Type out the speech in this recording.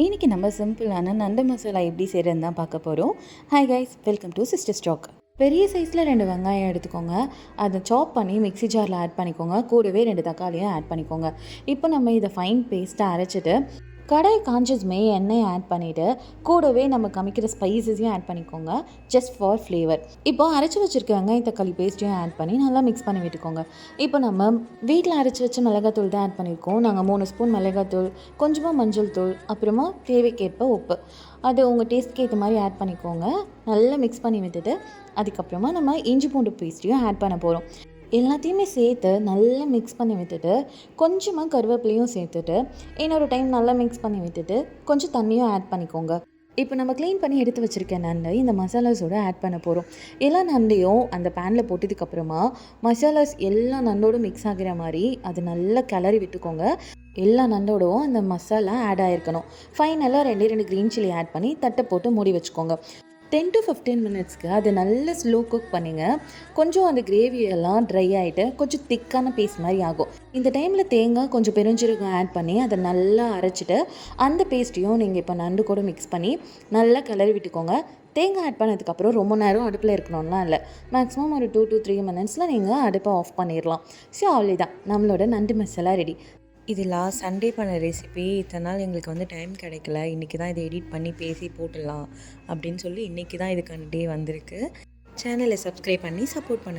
இன்றைக்கி நம்ம சிம்பிளான நண்டு மசாலா எப்படி செய்கிறதுன்னு தான் பார்க்க போகிறோம். Hi guys, welcome to sister stock. பெரிய சைஸில் 2 வெங்காயம் எடுத்துக்கோங்க. அதை சாப் பண்ணி மிக்ஸி ஜாரில் ஆட் பண்ணிக்கோங்க. கூடவே 2 தக்காளியும் ஆட் பண்ணிக்கோங்க. இப்போ நம்ம இதை ஃபைன் பேஸ்ட்டாக அரைச்சிட்டு கடாய் காஞ்சதுமே எண்ணெயை ஆட் பண்ணிவிட்டு கூடவே நம்ம சமைக்கிற ஸ்பைசஸையும் ஆட் பண்ணிக்கோங்க, ஜஸ்ட் ஃபார் ஃப்ளேவர். இப்போ அரைச்சி வச்சுருக்க வெங்காய தக்காளி பேஸ்ட்டையும் ஆட் பண்ணி நல்லா மிக்ஸ் பண்ணி விட்டுக்கோங்க. இப்போ நம்ம வீட்டில் அரைச்சி வச்ச மிளகாத்தூள் தான் ஆட் பண்ணியிருக்கோம். நாங்கள் 3 ஸ்பூன் மிளகாத்தூள், கொஞ்சமாக மஞ்சள் தூள், அப்புறமா தேவைக்கேற்ப உப்பு, அது உங்கள் டேஸ்ட்க்கு ஏற்ற மாதிரி ஆட் பண்ணிக்கோங்க. நல்லா மிக்ஸ் பண்ணி விட்டுட்டு அதுக்கப்புறமா நம்ம இஞ்சி பூண்டு பேஸ்ட்டையும் ஆட் பண்ண போகிறோம். எல்லாத்தையுமே சேர்த்து நல்லா மிக்ஸ் பண்ணி விட்டுட்டு கொஞ்சமாக கருவேப்பிலையும் சேர்த்துட்டு இன்னொரு டைம் நல்லா மிக்ஸ் பண்ணி விட்டுட்டு கொஞ்சம் தண்ணியும் ஆட் பண்ணிக்கோங்க. இப்போ நம்ம க்ளீன் பண்ணி எடுத்து வச்சுருக்க நண்டை இந்த மசாலாஸோடு ஆட் பண்ண போகிறோம். எல்லா நண்டையும் அந்த பேனில் போட்டதுக்கப்புறமா மசாலாஸ் எல்லா நண்டோடும் மிக்ஸ் ஆகிற மாதிரி அது நல்லா கிளறி விட்டுக்கோங்க. எல்லா நண்டோடவும் அந்த மசாலா ஆட் ஆகிருக்கணும். ஃபைனலாக 2 க்ரீன் சில்லி ஆட் பண்ணி தட்டை போட்டு மூடி வச்சுக்கோங்க. 10 to 15 மினிட்ஸ்க்கு அது நல்ல ஸ்லோ குக் பண்ணிங்க. கொஞ்சம் அந்த கிரேவியெல்லாம் ட்ரை ஆகிட்டு கொஞ்சம் திக்கான பேஸ்ட் மாதிரி ஆகும். இந்த டைமில் தேங்காய் கொஞ்சம் பெருஞ்சீரகம் ஆட் பண்ணி அதை நல்லா அரைச்சிட்டு அந்த பேஸ்ட்டையும் நீங்கள் இப்போ நண்டு கூட மிக்ஸ் பண்ணி நல்லா கிளறி விட்டுக்கோங்க. தேங்காய் ஆட் பண்ணதுக்கப்புறம் ரொம்ப நேரம் அடுப்பில் இருக்கணும்லாம் இல்லை, மேக்ஸிமம் ஒரு 2 to 3 மினிட்ஸில் நீங்கள் அடுப்பை ஆஃப் பண்ணிடலாம். ஸோ அவ்வளோதான், நம்மளோட நண்டு மசாலா ரெடி. இது லாஸ்ட் சண்டே பண்ண ரெசிபி. இத்தனை நாள் எங்களுக்கு டைம் கிடைக்கல. இன்றைக்கி தான் இதை எடிட் பண்ணி பேசி போட்டுடலாம் அப்படின்னு சொல்லி இன்றைக்கி தான் இதுக்கான டே வந்திருக்கு. சேனலை சப்ஸ்கிரைப் பண்ணி சப்போர்ட் பண்ணுங்கள்.